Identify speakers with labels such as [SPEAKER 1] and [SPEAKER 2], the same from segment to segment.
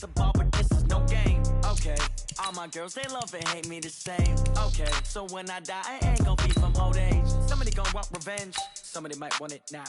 [SPEAKER 1] pass the ball, but this is no game. Okay, all my girls, they love and hate me the same. Okay, so when I die, I ain't gon' be from old age. Somebody gon' want revenge, somebody might want it now.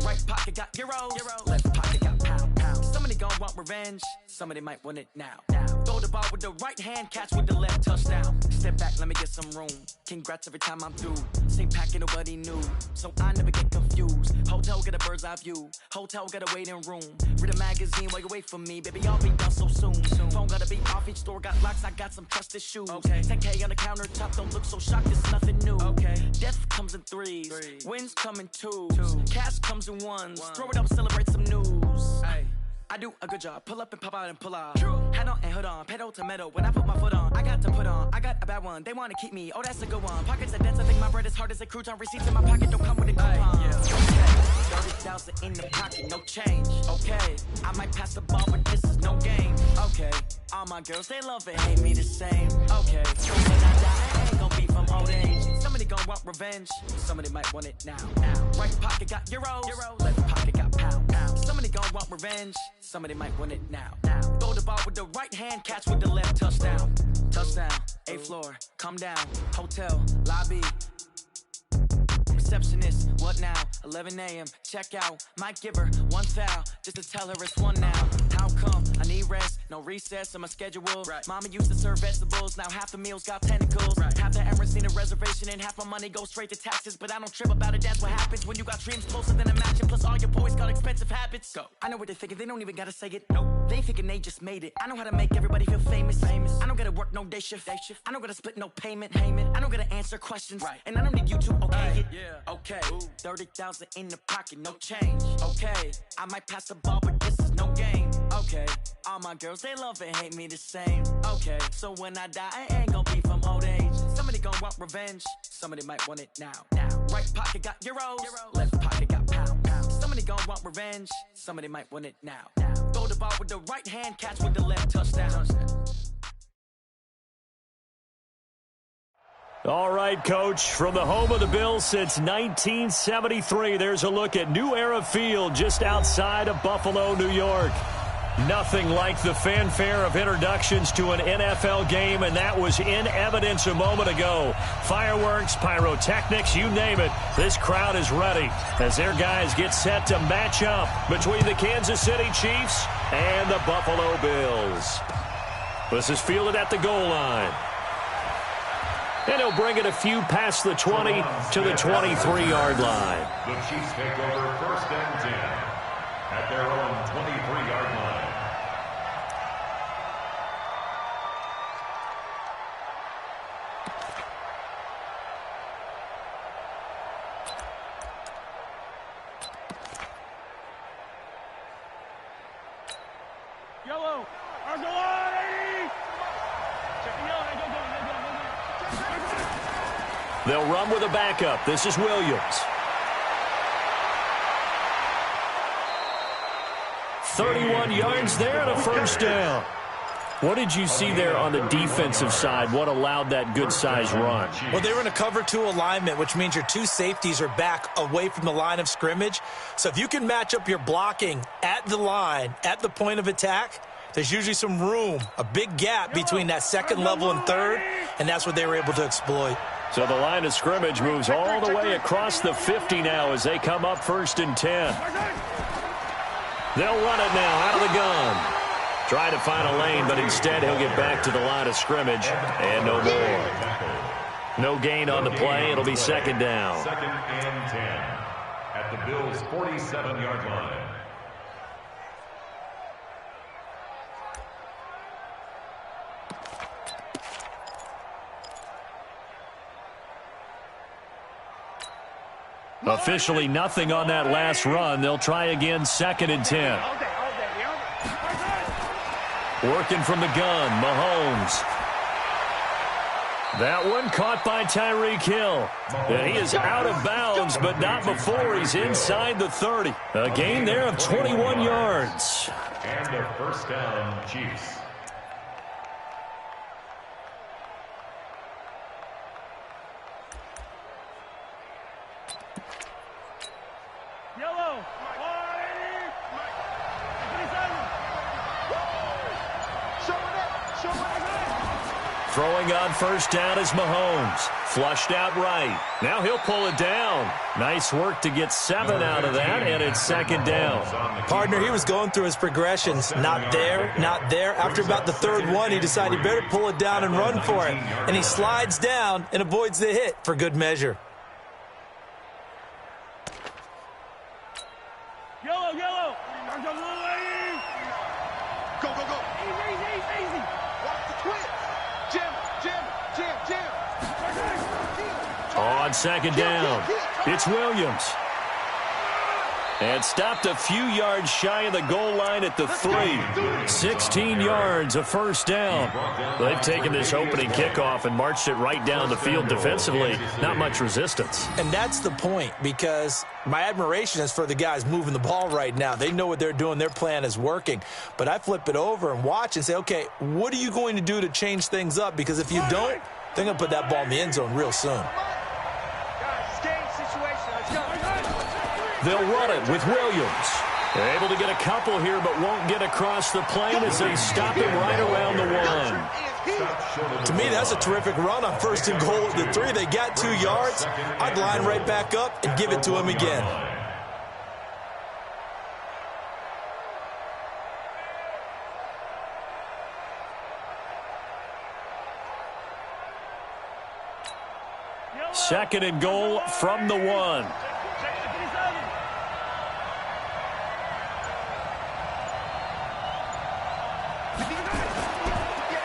[SPEAKER 1] Right pocket got euros, left pocket got pound. Somebody gon' want revenge, somebody might want it now. Throw the ball with the right hand, catch with the left, touchdown. Step back, let me get some room. Congrats every time I'm through. Same packet, nobody knew, so I never get confused. Hotel get a bird's eye view, hotel got a waiting room. Read a magazine while you wait for me, baby, I'll be done so soon. Phone gotta be off, each store got locks, I got some trusted shoes. Okay, 10K on the countertop, don't look so shocked, it's nothing new. Okay, death comes in threes, wins come in twos, cash comes in ones. Throw it up, celebrate some news. Ay. I do a good job, pull up and pop out and pull off. Head on and hood on, pedal to metal. When I put my foot on, I got to put on. I got a bad one, they wanna keep me, oh that's a good one. Pockets are dense, I think my bread is hard as a crouton. Receipts in my pocket don't come with a coupon. Yeah. Okay, 30,000 in the pocket, no change. Okay, I might pass the ball, but this is no game. Okay, all my girls, they love and hate me the same. Okay, so when I die, I ain't gon' be from old age. Somebody gon' want revenge, somebody might want it now. Right pocket got euros, left pocket got pound. Somebody gon' want revenge, somebody might want it now. Throw the ball with the right hand, catch with the left, touchdown. Touchdown, 8th floor, come down, hotel, lobby. Receptionist, what now? 11 a.m., check out. Might give her one foul, just to tell her it's one now. How come? I need rest, no recess in my schedule. Right. Mama used to serve vegetables, now half the meals got tentacles. Right. Half the Emirates need a reservation and half my money goes straight to taxes. But I don't trip about it, that's what happens when you got dreams closer than a match. And plus all your boys got expensive habits. Go. I know what they're thinking, they don't even gotta say it. Nope. They thinking they just made it. I know how to make everybody feel famous. I don't gotta work no day shift. I don't gotta split no payment. I don't gotta answer questions. Right. And I don't need you to okay it. Yeah. Okay. 30,000 in the pocket, no change. Okay, I might pass the ball, but this is no game. Okay, all my girls, they love and hate me the same. Okay, so when I die, I ain't gon' be from old age. Somebody gon' want revenge, somebody might want it now. Right pocket got euros, left pocket got pound. Somebody gon' want revenge, somebody might want it now. Throw the ball with the right hand, catch with the left, touchdown.
[SPEAKER 2] All right, Coach, from the home of the Bills since 1973, there's a look at New Era Field just outside of Buffalo, New York. Nothing like the fanfare of introductions to an NFL game, and that was in evidence a moment ago. Fireworks, pyrotechnics, you name it. This crowd is ready as their guys get set to match up between the Kansas City Chiefs and the Buffalo Bills. This is fielded at the goal line. And he'll bring it a few past the 20 to the 23-yard line.
[SPEAKER 3] The Chiefs take over 1st and 10 at their own 23-yard line.
[SPEAKER 4] Yellow.
[SPEAKER 2] They'll run with a backup. This is Williams. 31 yards there and a first down. What did you see there on the defensive side? What allowed that good-sized run?
[SPEAKER 5] Well, they were in a cover 2 alignment, which means your 2 safeties are back away from the line of scrimmage. So if you can match up your blocking at the line, at the point of attack, there's usually some room, a big gap between that second level and third, and that's what they were able to exploit.
[SPEAKER 2] So the line of scrimmage moves all the way across the 50 now as they come up 1st and 10. They'll run it now out of the gun. Trying to find a lane, but instead he'll get back to the line of scrimmage and no more. No gain on the play. It'll be 2nd down.
[SPEAKER 3] 2nd and 10 at the Bills' 47-yard line.
[SPEAKER 2] Officially nothing on that last run. They'll try again 2nd and 10. Working from the gun, Mahomes. That one caught by Tyreek Hill. And he is out of bounds, but not before he's inside the 30. A gain there of 21 yards.
[SPEAKER 3] And a first down, Chiefs.
[SPEAKER 2] Throwing on first down is Mahomes. Flushed out right. Now he'll pull it down. Nice work to get 7 out of that, and it's second down.
[SPEAKER 5] Partner, he was going through his progressions. Not there, not there. After about the third one, he decided he better pull it down and run for it. And he slides down and avoids the hit for good measure.
[SPEAKER 4] Yellow, yellow.
[SPEAKER 6] Go, go, go.
[SPEAKER 4] Easy.
[SPEAKER 6] Watch the twist. Jim.
[SPEAKER 2] On second down, it's Williams. And stopped a few yards shy of the goal line at the 3. 16 yards, a first down. They've taken this opening kickoff and marched it right down the field defensively. Not much resistance.
[SPEAKER 5] And that's the point, because my admiration is for the guys moving the ball right now. They know what they're doing. Their plan is working. But I flip it over and watch and say, okay, what are you going to do to change things up? Because if you don't, they're going to put that ball in the end zone real soon.
[SPEAKER 2] They'll run it with Williams. They're able to get a couple here, but won't get across the plane as they stop him right around the 1.
[SPEAKER 5] To me, that's a terrific run on first and goal at the 3. They got 2 yards. I'd line right back up and give it to him again.
[SPEAKER 2] Second and goal from the 1.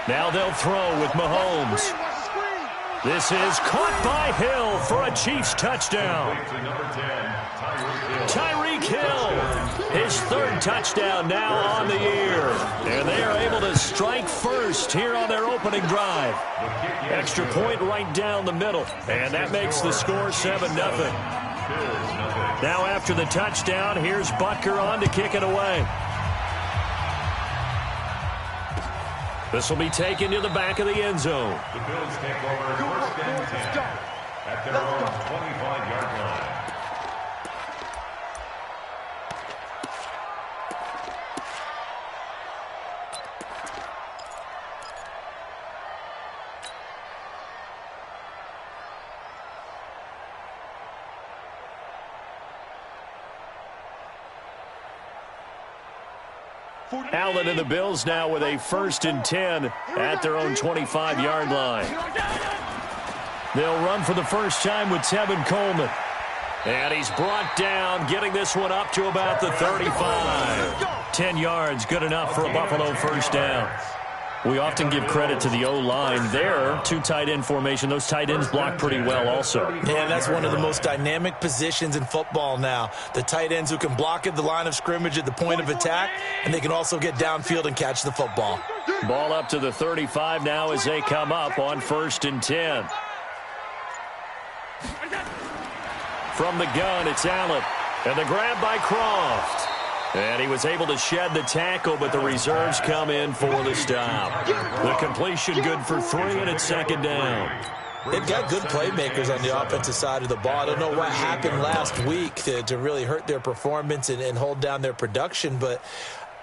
[SPEAKER 2] Now they'll throw with Mahomes. This is caught by Hill for a Chiefs touchdown. Tyreek Hill, his 3rd touchdown now on the year. And they are able to strike first here on their opening drive. Extra point right down the middle. And that makes the score 7-0. Now after the touchdown, here's Butker on to kick it away. This will be taken to the back of the end zone.
[SPEAKER 3] The Bills take over first and 10 at their own 25-yard line.
[SPEAKER 2] Allen and the Bills now with a first and 10 at their own 25-yard line. They'll run for the first time with Tevin Coleman. And he's brought down, getting this one up to about the 35. 10 yards, good enough for a Buffalo first down. We often give credit to the O-line there. 2 tight end formation. Those tight ends block pretty well also.
[SPEAKER 5] Yeah, that's one of the most dynamic positions in football now. The tight ends who can block at the line of scrimmage at the point of attack, and they can also get downfield and catch the football.
[SPEAKER 2] Ball up to the 35 now as they come up on first and 10. From the gun, it's Allen. And the grab by Croft. And he was able to shed the tackle, but the reserves come in for the stop. The completion good for 3, and it's second down.
[SPEAKER 5] They've got good playmakers on the offensive side of the ball. I don't know what happened last week to really hurt their performance and hold down their production, but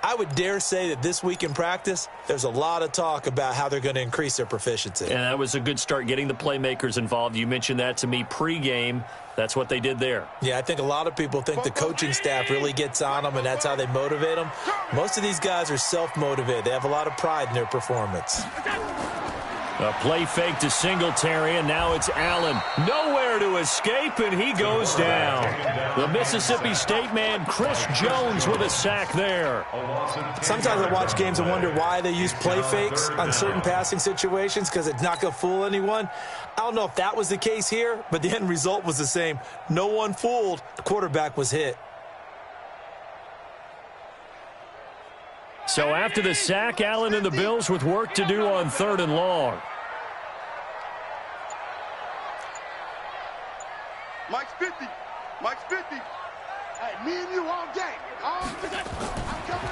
[SPEAKER 5] I would dare say that this week in practice, there's a lot of talk about how they're going to increase their proficiency.
[SPEAKER 2] And that was a good start, getting the playmakers involved. You mentioned that to me pregame. That's what they did there.
[SPEAKER 5] Yeah, I think a lot of people think the coaching staff really gets on them, and that's how they motivate them. Most of these guys are self-motivated. They have a lot of pride in their performance.
[SPEAKER 2] A play fake to Singletary, and now it's Allen. Nowhere to escape, and he goes down. The Mississippi State man, Chris Jones, with a sack there.
[SPEAKER 5] Sometimes I watch games and wonder why they use play fakes on certain passing situations, because it's not going to fool anyone. I don't know if that was the case here, but the end result was the same. No one fooled. The quarterback was hit.
[SPEAKER 2] So after the sack, Allen and the Bills with work to do on 3rd and long.
[SPEAKER 6] Mike's 50. Mike's 50. Hey, me and you all day.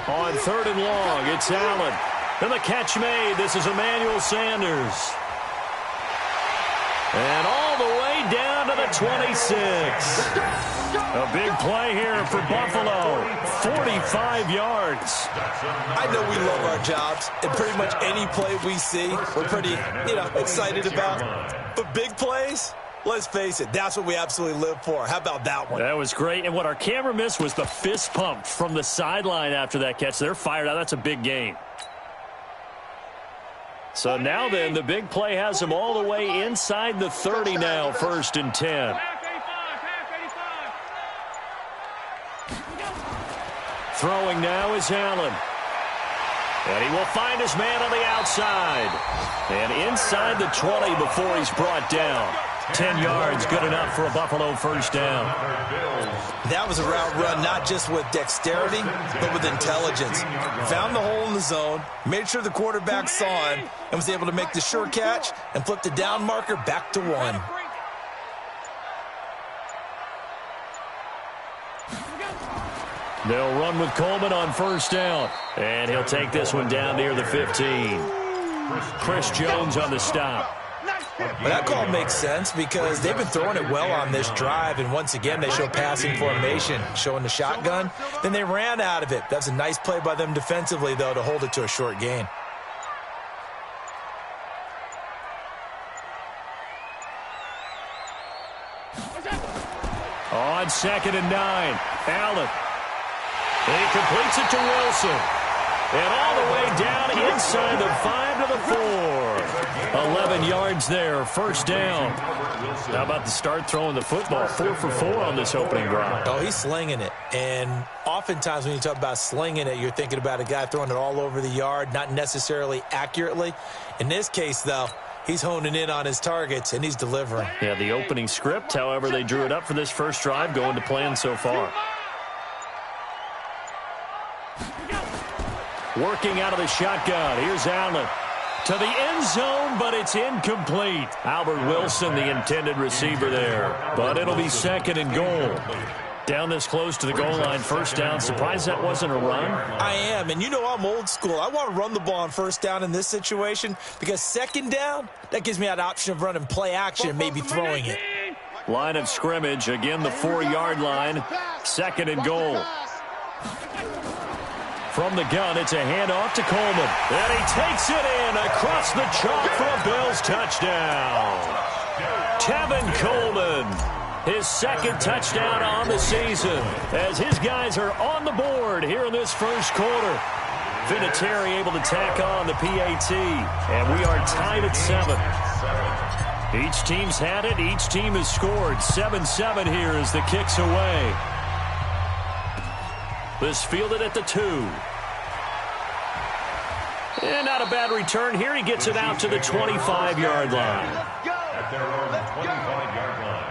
[SPEAKER 2] On 3rd and long, it's Allen. And the catch made. This is Emmanuel Sanders. And all the way down down to the 26. A big play here for Buffalo. 45 yards.
[SPEAKER 5] I know we love our jobs, and pretty much any play we see, we're pretty, excited about. But big plays, let's face it, that's what we absolutely live for. How about that one?
[SPEAKER 2] That was great. And what our camera missed was the fist pump from the sideline after that catch. They're fired out. That's a big gain. So now then, the big play has them all the way inside the 30 now, 1st and 10. Throwing now is Allen. And he will find his man on the outside. And inside the 20 before he's brought down. 10 yards, good enough for a Buffalo first down.
[SPEAKER 5] That was a route run not just with dexterity, but with intelligence. Found the hole in the zone, made sure the quarterback saw him, and was able to make the sure catch and flip the down marker back to 1.
[SPEAKER 2] They'll run with Coleman on first down. And he'll take this one down near the 15. Chris Jones on the stop.
[SPEAKER 5] Well, that call makes sense because they've been throwing it well on this drive, and once again they show passing formation, showing the shotgun. Then they ran out of it. That's a nice play by them defensively, though, to hold it to a short gain.
[SPEAKER 2] On 2nd and 9, Allen. He completes it to Wilson. And all the way down inside the 5 to the 4. 11 yards there, first down. How about the start throwing the football? 4 for 4 on this opening drive.
[SPEAKER 5] Oh, he's slinging it. And oftentimes when you talk about slinging it, you're thinking about a guy throwing it all over the yard, not necessarily accurately. In this case, though, he's honing in on his targets, and he's delivering.
[SPEAKER 2] Yeah, the opening script, however, they drew it up for this first drive, going to plan so far. Working out of the shotgun. Here's Allen. To the end zone, but it's incomplete. Albert Wilson, the intended receiver there. But it'll be 2nd and goal. Down this close to the goal line, first down. Surprised that wasn't a run?
[SPEAKER 5] I am, and you know I'm old school. I want to run the ball on first down in this situation because 2nd down, that gives me that option of running play action and maybe throwing it.
[SPEAKER 2] Line of scrimmage, again the 4-yard line. 2nd and goal. From the gun, it's a handoff to Coleman. And he takes it in across the chalk for a Bills touchdown. Tevin Coleman, his 2nd touchdown on the season, as his guys are on the board here in this first quarter. Vinatieri able to tack on the PAT, and we are tied at 7. Each team's had it. Each team has scored. 7-7 here as the kick's away. This fielded at the 2. And not a bad return here. He gets it out to the 25-yard line.
[SPEAKER 3] At their own 25-yard line.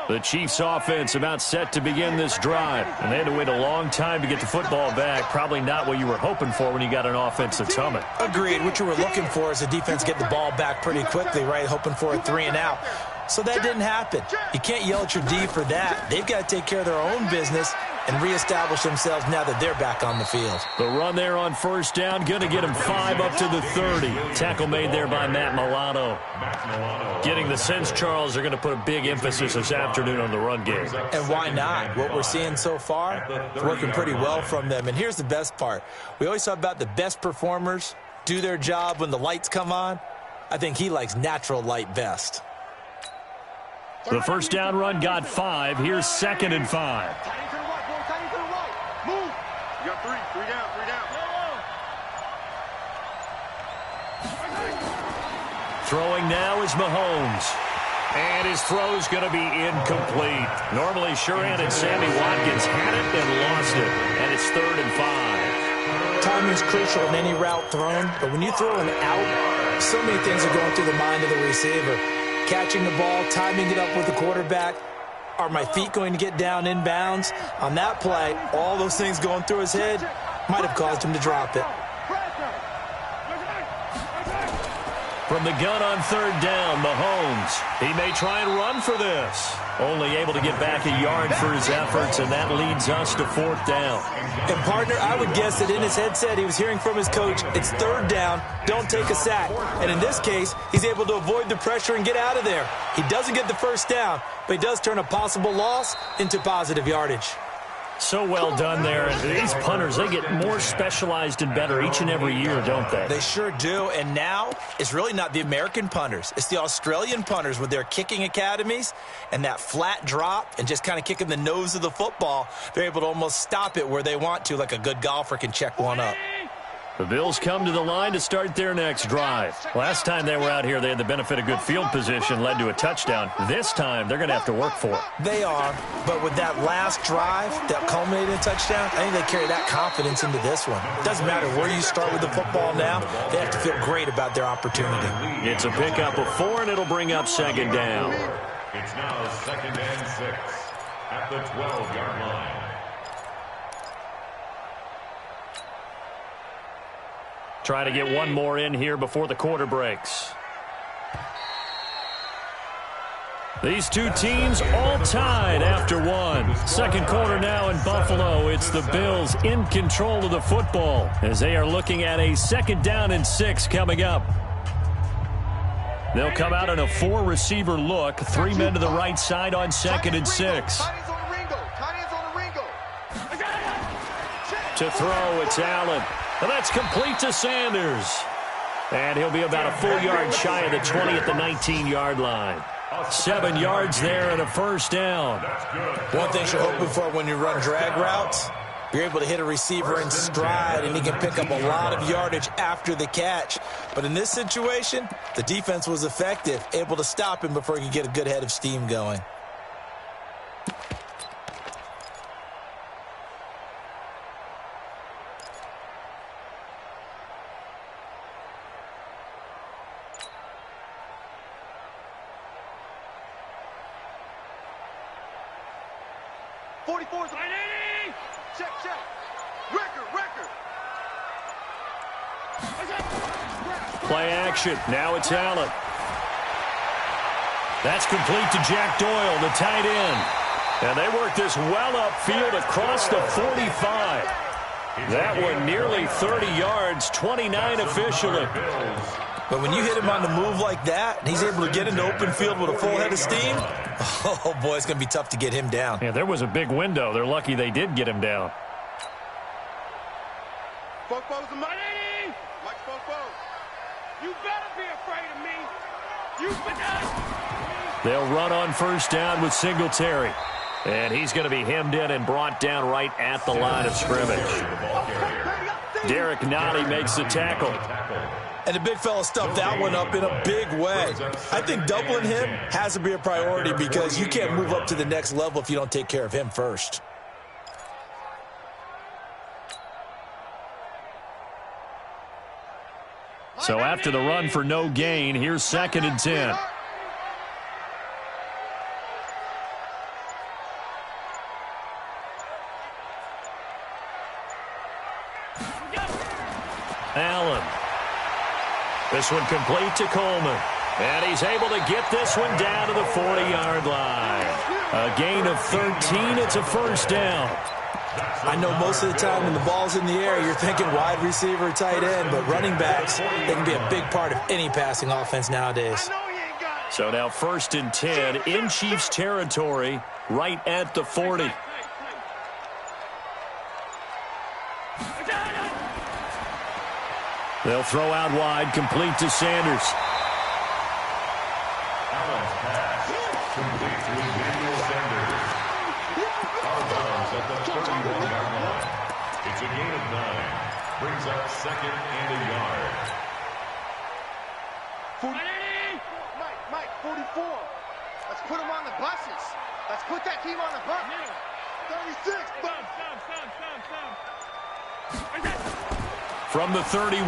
[SPEAKER 2] The Chiefs offense about set to begin this drive. And they had to wait a long time to get the football back. Probably not what you were hoping for when you got an offense that's humming.
[SPEAKER 5] Agreed. What you were looking for is the defense get the ball back pretty quickly, right? Hoping for a 3 and out. So that didn't happen. You can't yell at your D for that. They've got to take care of their own business and reestablish themselves now that they're back on the field.
[SPEAKER 2] The run there on first down, going to get him 5 up to the 30. Tackle made there by Matt Milano. Getting the sense, Charles, they're going to put a big emphasis this afternoon on the run game.
[SPEAKER 5] And why not? What we're seeing so far, it's working pretty well from them. And here's the best part. We always talk about the best performers do their job when the lights come on. I think he likes natural light best.
[SPEAKER 2] The first down run got 5. Here's 2nd and 5.
[SPEAKER 6] Move. You got 3 down.
[SPEAKER 2] Throwing now is Mahomes. And his throw's going to be incomplete. Normally, sure-handed Sammy Watkins had it and lost it. And it's 3rd and 5.
[SPEAKER 5] Timing is crucial in any route thrown, but when you throw an out, so many things are going through the mind of the receiver. Catching the ball, timing it up with the quarterback. Are my feet going to get down in bounds? On that play, all those things going through his head might have caused him to drop it.
[SPEAKER 2] From the gun on 3rd down, Mahomes. He may try and run for this. Only able to get back a yard for his efforts, and that leads us to 4th down.
[SPEAKER 5] And, partner, I would guess that in his headset he was hearing from his coach, it's 3rd down, don't take a sack. And in this case, he's able to avoid the pressure and get out of there. He doesn't get the 1st down, but he does turn a possible loss into positive yardage.
[SPEAKER 2] So well done there. And these punters, they get more specialized and better each and every year, don't they?
[SPEAKER 5] They sure do. And now it's really not the American punters. It's the Australian punters with their kicking academies and that flat drop and just kind of kicking the nose of the football. They're able to almost stop it where they want to, like a good golfer can check one up.
[SPEAKER 2] The Bills come to the line to start their next drive. Last time they were out here, they had the benefit of good field position, led to a touchdown. This time, they're going to have to work for it.
[SPEAKER 5] They are, but with that last drive that culminated in a touchdown, I think they carry that confidence into this one. It doesn't matter where you start with the football now. They have to feel great about their opportunity.
[SPEAKER 2] It's a pickup of 4, and it'll bring up 2nd down.
[SPEAKER 3] It's now 2nd and 6 at the 12-yard line.
[SPEAKER 2] Try to get one more in here before the quarter breaks. These two teams all tied after one. Second quarter now in Buffalo. It's the Bills in control of the football as they are looking at a 2nd down and 6 coming up. They'll come out in a 4-receiver look. 3 men to the right side on 2nd and 6. To throw, it's Allen. And that's complete to Sanders. And he'll be about a full yard shy of the 20 at the 19-yard line. 7 yards there and a 1st down.
[SPEAKER 5] One thing you're hoping for when you run drag routes, you're able to hit a receiver in stride, and he can pick up a lot of yardage after the catch. But in this situation, the defense was effective, able to stop him before he could get a good head of steam going.
[SPEAKER 2] Play action. Now it's Allen. That's complete to Jack Doyle, the tight end. And they work this well upfield across the 45. That one nearly 30 yards, 29 officially.
[SPEAKER 5] But when you hit him on the move like that, and he's able to get into open field with a full head of steam, oh, boy, it's going to be tough to get him down.
[SPEAKER 2] Yeah, there was a big window. They're lucky they did get him down.
[SPEAKER 6] Fofo's the money. Mike Fofo. You better be afraid of me. You better.
[SPEAKER 2] They'll run on 1st down with Singletary. And he's going to be hemmed in and brought down right at the line of scrimmage. Derek Nottie makes the tackle.
[SPEAKER 5] And the big fella stuffed that one up in a big way. I think doubling him has to be a priority because you can't move up to the next level if you don't take care of him first.
[SPEAKER 2] So after the run for no gain, here's 2nd and 10. Allen. This one complete to Coleman. And he's able to get this one down to the 40-yard line. A gain of 13. It's a 1st down.
[SPEAKER 5] I know most of the time when the ball's in the air, you're thinking wide receiver, tight end, but running backs, they can be a big part of any passing offense nowadays.
[SPEAKER 2] So now 1st and 10 in Chiefs territory, right at the 40. They'll throw out wide, complete to Sanders.
[SPEAKER 3] Allen's pass, complete to Emmanuel Sanders. Out of bounds at the 31-yard line. It's a gain of 9. Brings up 2nd and a yard.
[SPEAKER 6] Mike, 44. Let's put him on the buses. Let's put that team on the bus. 36.
[SPEAKER 2] From the 31,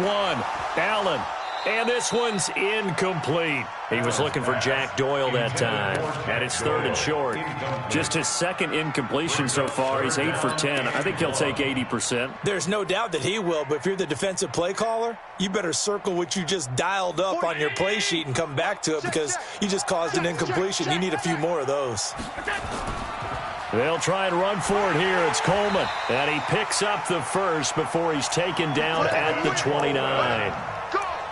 [SPEAKER 2] Allen. And this one's incomplete. He was looking for Jack Doyle that time. And it's 3rd and short. Just his second incompletion so far. He's 8 for 10. I think he'll take 80%.
[SPEAKER 5] There's no doubt that he will, but if you're the defensive play caller, you better circle what you just dialed up on your play sheet and come back to it because you just caused an incompletion. You need a few more of those.
[SPEAKER 2] They'll try and run for it here. It's Coleman. And he picks up the first before he's taken down at the 29.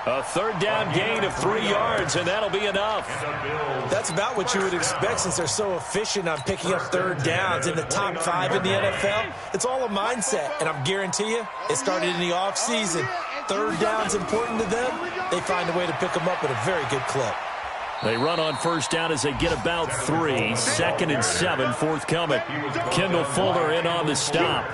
[SPEAKER 2] A 3rd down gain of 3 yards, and that'll be enough.
[SPEAKER 5] That's about what you would expect since they're so efficient on picking up 3rd downs in the top 5 in the NFL. It's all a mindset, and I guarantee you it started in the offseason. 3rd down's important to them. They find a way to pick them up at a very good clip.
[SPEAKER 2] They run on 1st down as they get about 3. 2nd and 7 forthcoming. Kendall Fuller in on the stop.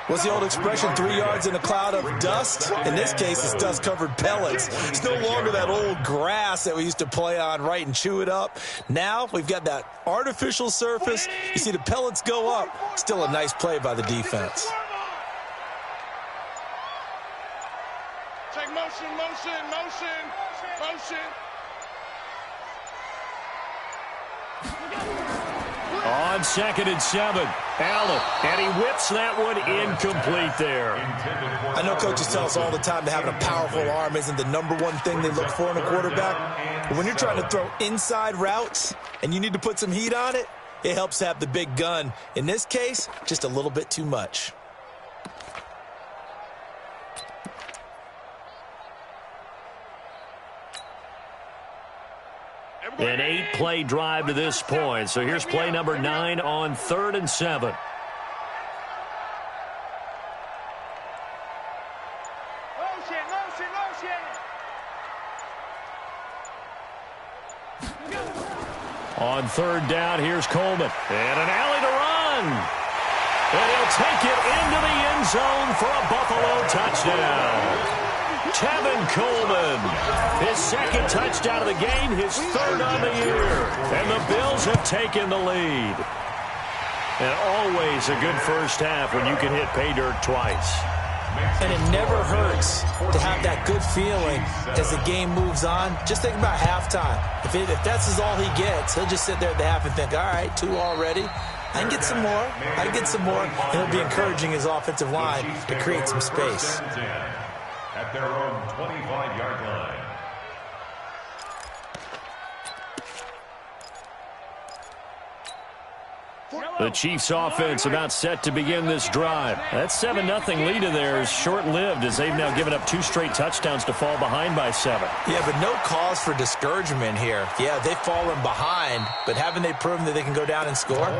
[SPEAKER 5] What's the old expression, 3 yards in a cloud of dust? In this case, it's dust-covered pellets. It's no longer that old grass that we used to play on, right, and chew it up. Now we've got that artificial surface. You see the pellets go up. Still a nice play by the defense.
[SPEAKER 6] Take motion, motion, motion, motion.
[SPEAKER 2] On 2nd and 7, Allen, and he whips that one incomplete there.
[SPEAKER 5] I know coaches tell us all the time that having a powerful arm isn't the #1 thing they look for in a quarterback. But when you're trying to throw inside routes and you need to put some heat on it, it helps to have the big gun. In this case, just a little bit too much.
[SPEAKER 2] An 8-play drive to this point. So here's play number 9 on 3rd and 7.
[SPEAKER 6] Motion, motion, motion.
[SPEAKER 2] On 3rd down, here's Coleman. And an alley to run. And he'll take it into the end zone for a Buffalo touchdown. Tevin Coleman, his 2nd touchdown of the game, his 3rd on the year. And the Bills have taken the lead. And always a good first half when you can hit pay dirt twice.
[SPEAKER 5] And it never hurts to have that good feeling as the game moves on. Just think about halftime. If that's all he gets, he'll just sit there at the half and think, all right, 2 already. I can get some more. I can get some more. And he'll be encouraging his offensive line to create some space.
[SPEAKER 3] At their own 25-yard line.
[SPEAKER 2] The Chiefs' offense about set to begin this drive. That 7-0 lead in there is short-lived as they've now given up 2 straight touchdowns to fall behind by 7.
[SPEAKER 5] Yeah, but no cause for discouragement here. Yeah, they've fallen behind, but haven't they proven that they can go down and score?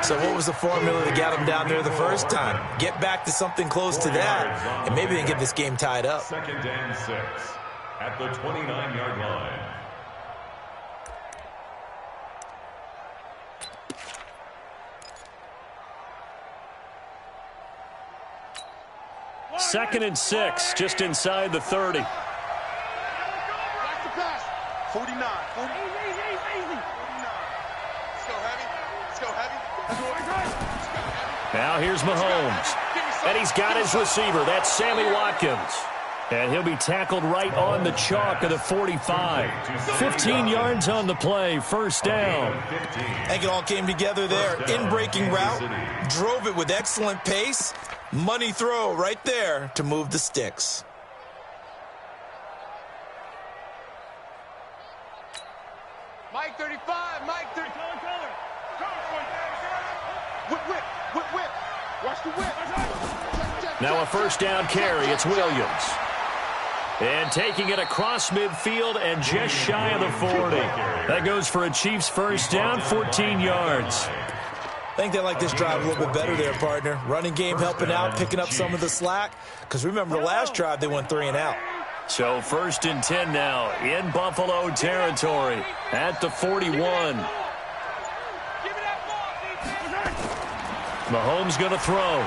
[SPEAKER 5] So what was the formula that got them down there the first time? Get back to something close to that, and maybe they can get this game tied up.
[SPEAKER 3] 2nd and 6 at the 29-yard line.
[SPEAKER 2] Second and 6, just inside the 30.
[SPEAKER 6] Back to pass. 49. 40. Easy. 49. Let's go heavy. Let's go heavy.
[SPEAKER 2] Now here's Mahomes. And he's got his receiver. That's Sammy Watkins. And he'll be tackled right on the chalk of the 45. 15 yards on the play, 1st down.
[SPEAKER 5] I think it all came together there. In-breaking route, drove it with excellent pace. Money throw right there to move the sticks.
[SPEAKER 6] Mike 35, Mike 30. Whip. Watch the whip.
[SPEAKER 2] Now a 1st down carry. It's Williams. And taking it across midfield and just shy of the 40. That goes for a Chiefs 1st down, 14 yards.
[SPEAKER 5] I think they like this drive a little bit better there, partner. Running game helping out, picking up some of the slack. Because remember, the last drive, they went 3 and out.
[SPEAKER 2] So 1st and 10 now in Buffalo territory at the 41. Mahomes going to throw.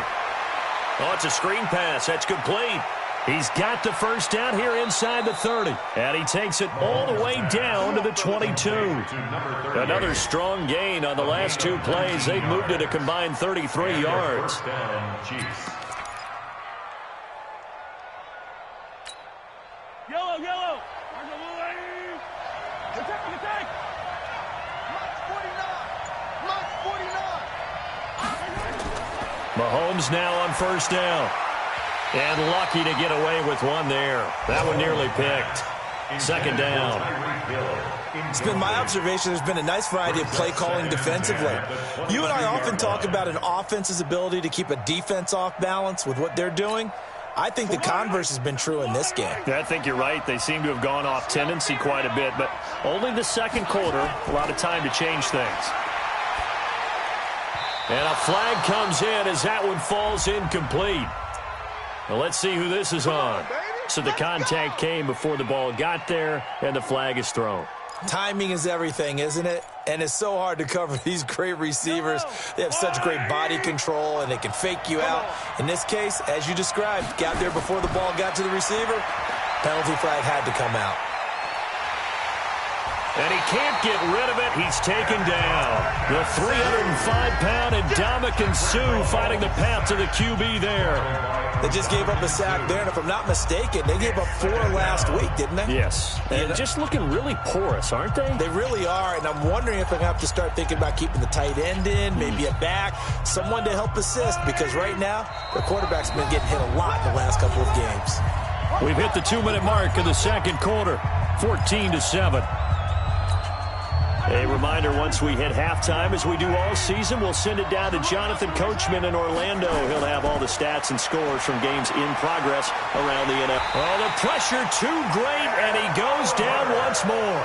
[SPEAKER 2] Oh, it's a screen pass. That's complete. He's got the 1st down here inside the 30. And he takes it all the way down to the 22. Another strong gain on the last 2 plays. They've moved it a combined 33 yards.
[SPEAKER 4] Yellow.
[SPEAKER 2] Mahomes now on first down. And lucky to get away with one there. That one nearly picked. Second down.
[SPEAKER 5] It's been my observation there's been a nice variety of play calling defensively. You and I often talk about an offense's ability to keep a defense off balance with what they're doing. I think the converse has been true in this game.
[SPEAKER 2] Yeah, I think you're right. They seem to have gone off tendency quite a bit, but only the second quarter, a lot of time to change things. And a flag comes in as that one falls incomplete. Well, let's see who this is on. So the contact came before the ball got there, and the flag is thrown.
[SPEAKER 5] Timing is everything, isn't it? And it's so hard to cover these great receivers. They have such great body control, and they can fake you out. In this case, as you described, got there before the ball got to the receiver. Penalty flag had to come out.
[SPEAKER 2] And he can't get rid of it. He's taken down. The 305-pound Ndamukong Suh fighting the path to the QB there.
[SPEAKER 5] They just gave up a sack there, and if I'm not mistaken, they gave up 4 last week, didn't they?
[SPEAKER 2] Yes. And just looking really porous, aren't they?
[SPEAKER 5] They really are, and I'm wondering if they're going to have to start thinking about keeping the tight end in, maybe a back, someone to help assist, because right now, their quarterback's been getting hit a lot in the last couple of games.
[SPEAKER 2] We've hit the 2-minute mark of the second quarter, 14-7. A reminder, once we hit halftime, as we do all season, we'll send it down to Jonathan Coachman in Orlando. He'll have all the stats and scores from games in progress around the NFL. Oh, the pressure too great, and he goes down once more.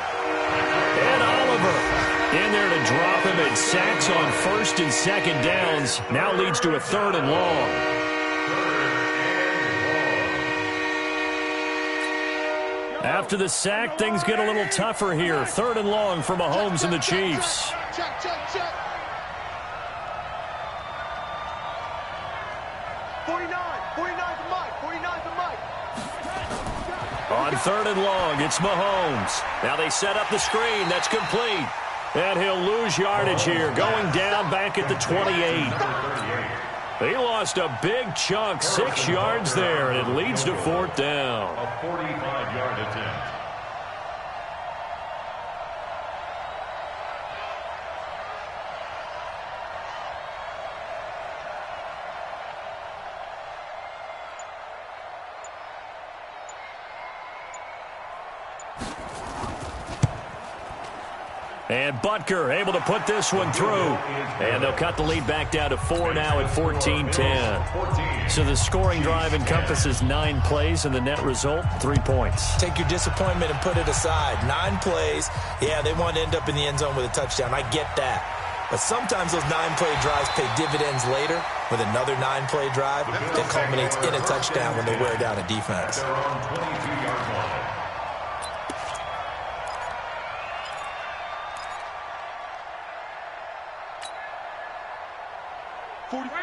[SPEAKER 2] And Oliver in there to drop him, and sacks on first and second downs. Now leads to a 3rd and long. After the sack, things get a little tougher here. 3rd and long for Mahomes and the Chiefs.
[SPEAKER 6] Check. Check. 49 for Mike. 49 for Mike.
[SPEAKER 2] On 3rd and long, it's Mahomes. Now they set up the screen. That's complete. And he'll lose yardage here, going down back at the 28. He lost a big chunk, 6 yards there, and it leads to 4th down.
[SPEAKER 3] A 45-yard attempt.
[SPEAKER 2] And Butker able to put this one through. And they'll cut the lead back down to 4 now at 14-10. So the scoring drive encompasses 9 plays, and the net result, 3 points.
[SPEAKER 5] Take your disappointment and put it aside. 9 plays. Yeah, they want to end up in the end zone with a touchdown. I get that. But sometimes those 9-play drives pay dividends later with another 9-play drive that culminates in a touchdown when they wear down a defense.
[SPEAKER 3] They're on 22-yard line.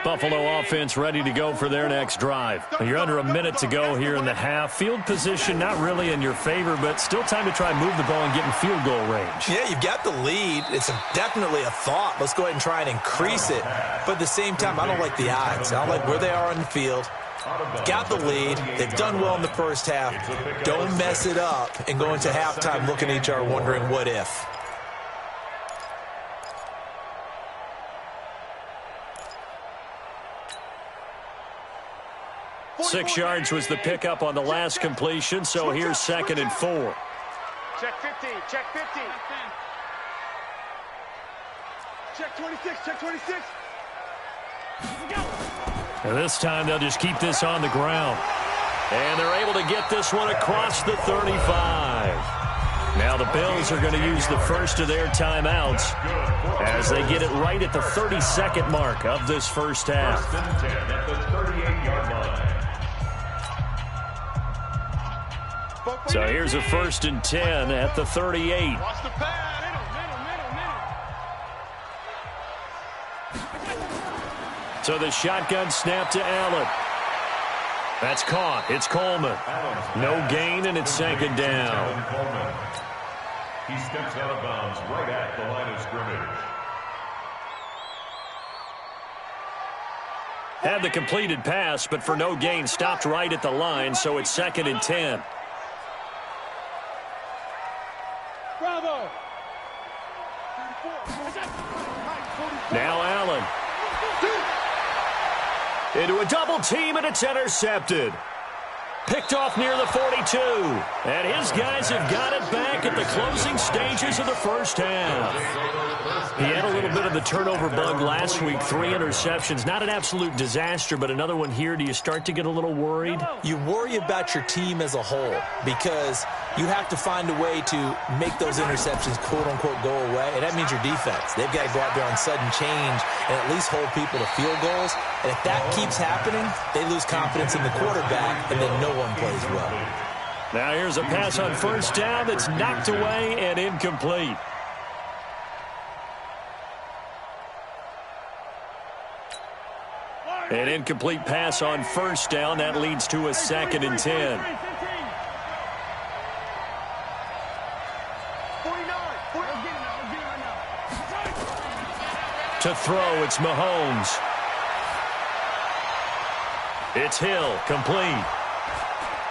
[SPEAKER 2] Buffalo offense ready to go for their next drive. You're under a minute to go here in the half. Field position not really in your favor, but still time to try and move the ball and get in field goal range.
[SPEAKER 5] Yeah, you've got the lead. It's definitely a thought. Let's go ahead and try and increase it. But at the same time, I don't like the odds. I don't like where they are on the field. Got the lead. They've done well in the first half. Don't mess it up and go into halftime looking at each other wondering what if.
[SPEAKER 2] Six yards was the pickup on the last completion, so here's 2nd and 4.
[SPEAKER 6] Check 15. Check 15. Check 26. Check 26.
[SPEAKER 2] And this time they'll just keep this on the ground. And they're able to get this one across the 35. Now the Bills are going to use the first of their timeouts as they get it right at the 32nd mark of this first half.
[SPEAKER 3] 1st and 10 at the 38-yard line.
[SPEAKER 2] So here's a 1st and 10 at the 38.
[SPEAKER 6] Watch the pad.
[SPEAKER 2] So the shotgun snap to Allen. That's caught. It's Coleman. No gain, and it's 2nd down.
[SPEAKER 3] He steps out of bounds right at the line of scrimmage.
[SPEAKER 2] Had the completed pass, but for no gain, stopped right at the line, so it's 2nd and 10.
[SPEAKER 6] Bravo.
[SPEAKER 2] Now Allen. Into a double team, and it's intercepted. Picked off near the 42. And his guys have got it back at the closing stages of the first half. He had a little bit of the turnover bug last week, 3 interceptions. Not an absolute disaster, but another one here. Do you start to get a little worried?
[SPEAKER 5] You worry about your team as a whole because you have to find a way to make those interceptions, quote-unquote, go away, and that means your defense. They've got to go out there on sudden change and at least hold people to field goals. And if that keeps happening, they lose confidence in the quarterback, and then no one plays well.
[SPEAKER 2] Now here's a pass on first down that's knocked away and incomplete. An incomplete pass on first down. That leads to a 2nd and 10.
[SPEAKER 6] 49.
[SPEAKER 2] To throw, it's Mahomes. It's Hill, complete.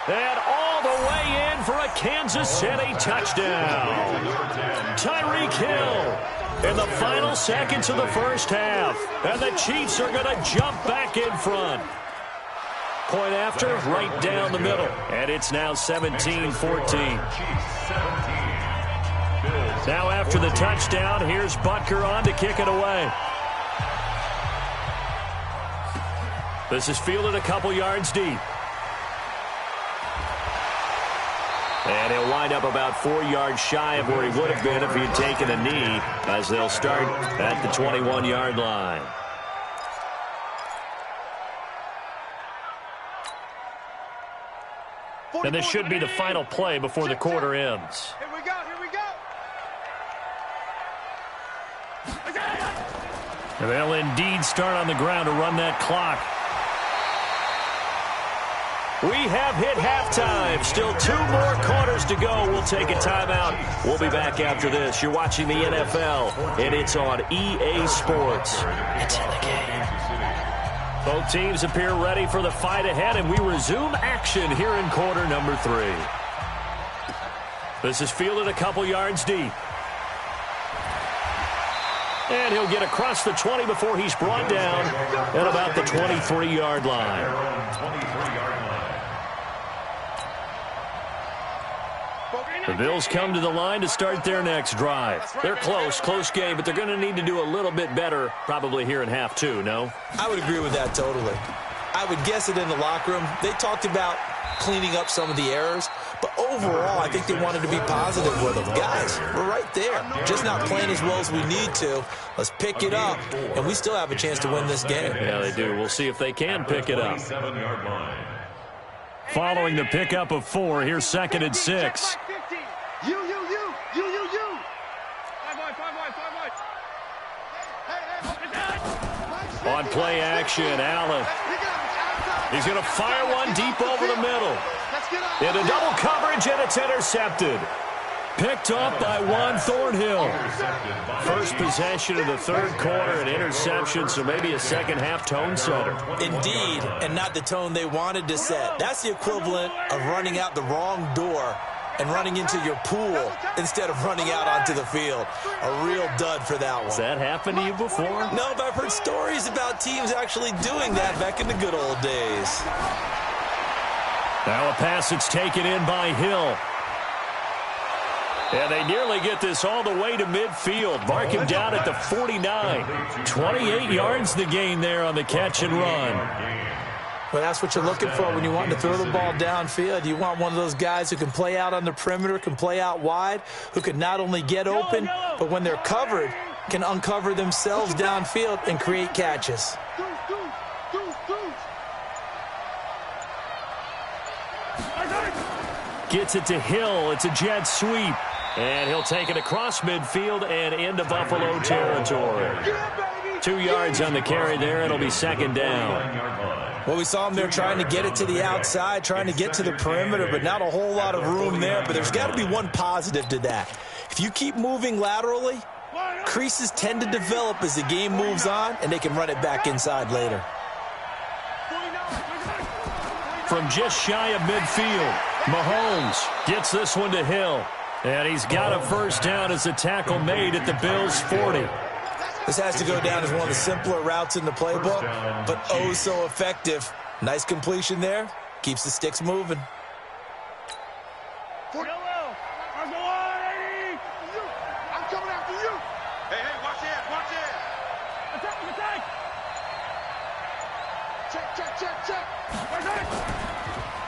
[SPEAKER 2] And all the way in for a Kansas City touchdown. Tyreek Hill in the final seconds of the first half. And the Chiefs are going to jump back in front. Point after, right down the middle. And it's now 17-14. Now after the touchdown, here's Butker on to kick it away. This is fielded a couple yards deep. And he'll wind up about 4 yards shy of where he would have been if he had taken a knee, as they'll start at the 21-yard line. And this should be the final play before the quarter ends.
[SPEAKER 6] Here we go, here we go.
[SPEAKER 2] And they'll indeed start on the ground to run that clock. We have hit halftime. Still 2 more quarters to go. We'll take a timeout. We'll be back after this. You're watching the NFL, and it's on EA Sports. It's in the game. Both teams appear ready for the fight ahead, and we resume action here in quarter number 3. This is fielded a couple yards deep. And he'll get across the 20 before he's brought down at about the 23-yard line. The Bills come to the line to start their next drive. They're close game, but they're going to need to do a little bit better probably here in half 2, no?
[SPEAKER 5] I would agree with that totally. I would guess it in the locker room. They talked about cleaning up some of the errors, but overall, I think they wanted to be positive with them. Guys, we're right there. Just not playing as well as we need to. Let's pick it up, and we still have a chance to win this game.
[SPEAKER 2] Yeah, they do. We'll see if they can pick it up. Following the pickup of 4, here's 2nd and 6.
[SPEAKER 6] You.
[SPEAKER 2] On play action, Allen. He's going to fire one deep over the middle. Into double coverage, and it's intercepted. Picked off by Juan Thornhill. First possession of the third quarter, an interception, so maybe a second-half tone setter.
[SPEAKER 5] Indeed, and not the tone they wanted to set. That's the equivalent of running out the wrong door and running into your pool instead of running out onto the field. A real dud for that one.
[SPEAKER 2] Has that happened to you before?
[SPEAKER 5] No, but I've heard stories about teams actually doing that back in the good old days.
[SPEAKER 2] Now a pass that's taken in by Hill. And they nearly get this all the way to midfield. Mark him down at the 49. 28 yards the gain there on the catch and run.
[SPEAKER 5] Well, that's what you're looking for when you want to throw the ball downfield. You want one of those guys who can play out on the perimeter, can play out wide, who can not only get open, but when they're covered, can uncover themselves downfield and create catches.
[SPEAKER 2] Gets it to Hill. It's a jet sweep. And he'll take it across midfield and into Buffalo territory. 2 yards on the carry there. It'll be 2nd down.
[SPEAKER 5] Well, we saw him there trying to get it to the outside, trying to get to the perimeter, but not a whole lot of room there. But there's got to be one positive to that. If you keep moving laterally, creases tend to develop as the game moves on, and they can run it back inside later.
[SPEAKER 2] From just shy of midfield, Mahomes gets this one to Hill. And he's got a first down as the tackle made at the Bills' 40.
[SPEAKER 5] This has to go down as one of the simpler routes in the playbook, but oh so effective. Nice completion there. Keeps the sticks moving.
[SPEAKER 6] I'm coming after you. Hey, watch it, watch it.
[SPEAKER 4] Attack!
[SPEAKER 6] Check.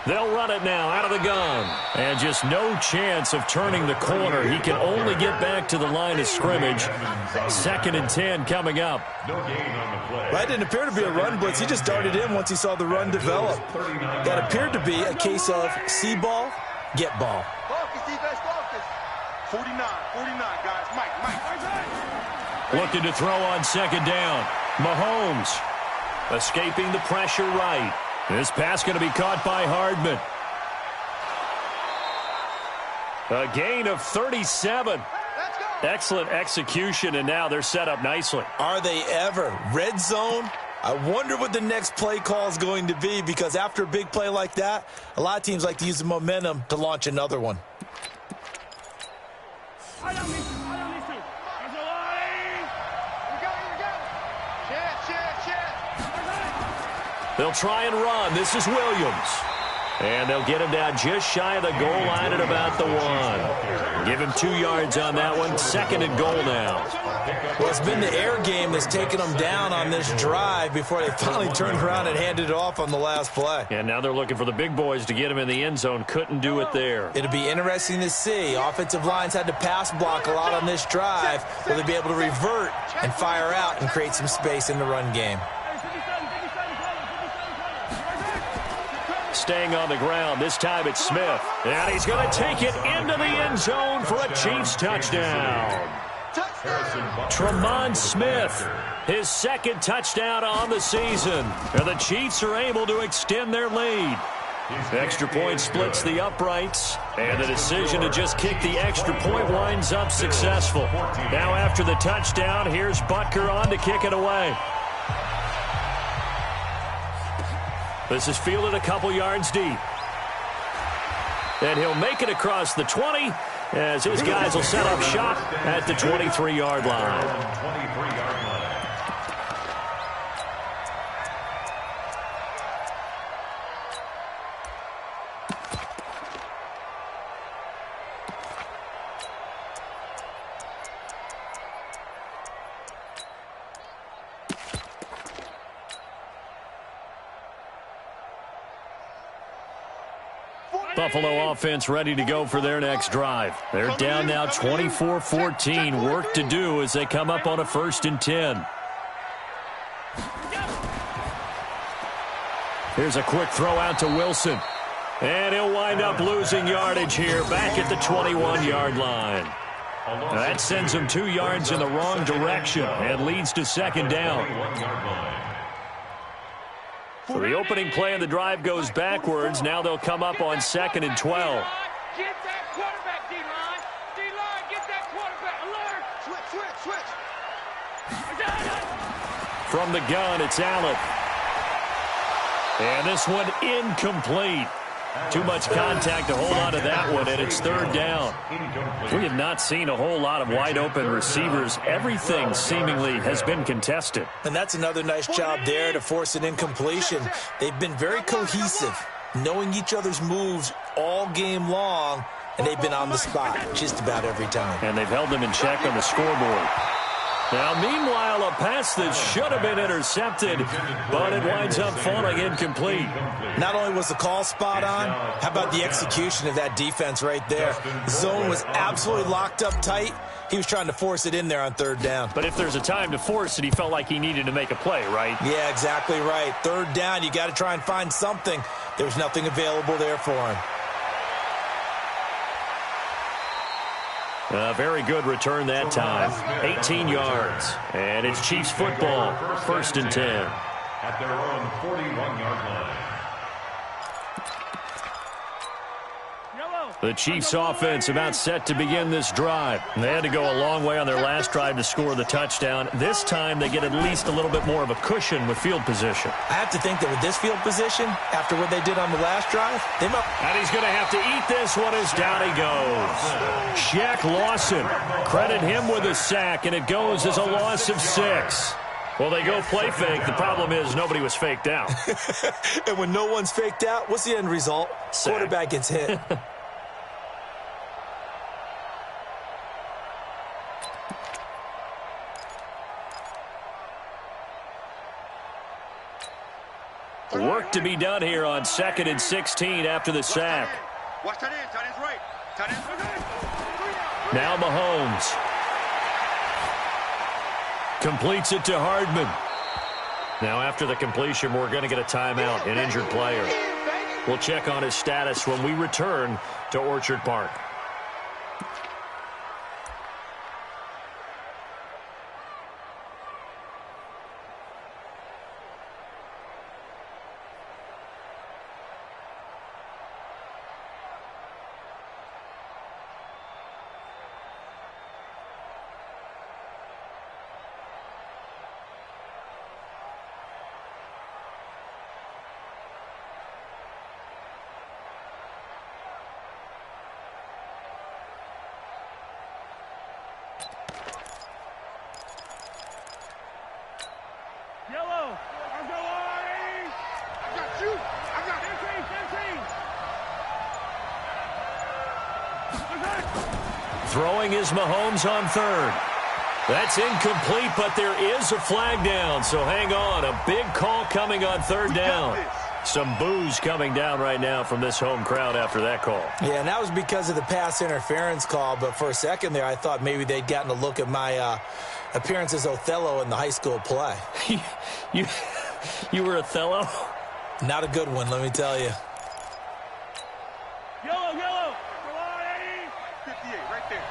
[SPEAKER 2] They'll run it now out of the gun. And just no chance of turning the corner. He can only get back to the line of scrimmage. 2nd and 10 coming up.
[SPEAKER 3] No gain on the play.
[SPEAKER 5] That didn't appear to be a run blitz. He just darted in once he saw the run develop. That appeared to be a case of see ball, get ball.
[SPEAKER 6] Focus, defense, focus. 49, guys. Mike.
[SPEAKER 2] Looking to throw on 2nd down. Mahomes escaping the pressure right. This pass going to be caught by Hardman. A gain of 37.
[SPEAKER 6] Let's go.
[SPEAKER 2] Excellent execution, and now they're set up nicely.
[SPEAKER 5] Are they ever? Red zone? I wonder what the next play call is going to be, because after a big play like that, a lot of teams like to use the momentum to launch another one.
[SPEAKER 6] Here we go. Check.
[SPEAKER 2] They'll try and run. This is Williams. And they'll get him down just shy of the goal line at about the 1. Give him 2 yards on that one. 2nd and goal now.
[SPEAKER 5] Well, it's been the air game that's taken them down on this drive before they finally turned around and handed it off on the last play.
[SPEAKER 2] And now they're looking for the big boys to get him in the end zone. Couldn't do it there.
[SPEAKER 5] It'll be interesting to see. Offensive lines had to pass block a lot on this drive. Will they be able to revert and fire out and create some space in the run game?
[SPEAKER 2] Staying on the ground. This time it's Smith. And he's going to take it into the end zone for a Chiefs touchdown. Tremont Smith, his 2nd touchdown on the season. And the Chiefs are able to extend their lead. Extra point splits the uprights. And the decision to just kick the extra point winds up successful. Now after the touchdown, here's Butker on to kick it away. This is fielded a couple yards deep. And he'll make it across the 20 as his guys will set up shop at the 23-yard line.
[SPEAKER 3] 23-yard line.
[SPEAKER 2] Buffalo offense ready to go for their next drive. They're down now 24-14. Work to do as they come up on a 1st and 10. Here's a quick throw out to Wilson. And he'll wind up losing yardage here back at the 21-yard line. That sends him 2 yards in the wrong direction and leads to 2nd down. So the opening play of the drive goes backwards. Now they'll come up on 2nd and 12.
[SPEAKER 4] Get that quarterback, D-line. D-line, get that quarterback. Alert. Switch.
[SPEAKER 2] From the gun, it's Allen. And this one incomplete. Too much contact to hold on to that one, and it's 3rd down. We have not seen a whole lot of wide-open receivers. Everything seemingly has been contested.
[SPEAKER 5] And that's another nice job there to force an incompletion. They've been very cohesive, knowing each other's moves all game long, and they've been on the spot just about every time.
[SPEAKER 2] And they've held them in check on the scoreboard. Now, meanwhile, a pass that should have been intercepted, but it winds up falling incomplete.
[SPEAKER 5] Not only was the call spot on, how about the execution of that defense right there? The zone was absolutely locked up tight. He was trying to force it in there on 3rd down.
[SPEAKER 2] But if there's a time to force it, he felt like he needed to make a play, right?
[SPEAKER 5] Yeah, exactly right. 3rd down, you got to try and find something. There was nothing available there for him.
[SPEAKER 2] A very good return that time. 18 yards. And it's Chiefs football. 1st and 10.
[SPEAKER 3] At their own 41-yard line.
[SPEAKER 4] Yellow.
[SPEAKER 2] The Chiefs offense about set to begin this drive. They had to go a long way on their last drive to score the touchdown. This time they get at least a little bit more of a cushion with field position.
[SPEAKER 5] I have to think that with this field position, after what they did on the last drive, they might...
[SPEAKER 2] And he's going to have to eat this one as down he goes. Shaq Lawson, credit him with a sack, and it goes as a loss of 6. Well, they go play fake. The problem is nobody was faked out.
[SPEAKER 5] And when no one's faked out, what's the end result?
[SPEAKER 2] Sack.
[SPEAKER 5] Quarterback gets hit.
[SPEAKER 2] Work to be done here on 2nd and 16 after the sack.
[SPEAKER 6] Watch tight end. Tight end's right. Tight end's right.
[SPEAKER 2] Now Mahomes. Completes it to Hardman. Now after the completion, we're going to get a timeout, an injured player. We'll check on his status when we return to Orchard Park. Throwing is Mahomes on 3rd. That's incomplete, but there is a flag down, so hang on. A big call coming on 3rd down. Some boos coming down right now from this home crowd after that call.
[SPEAKER 5] Yeah, and that was because of the pass interference call, but for a second there, I thought maybe they'd gotten a look at my appearance as Othello in the high school play.
[SPEAKER 2] You were Othello?
[SPEAKER 5] Not a good one, let me tell you.
[SPEAKER 4] Yellow. Come on, Eddie.
[SPEAKER 6] 58, right there.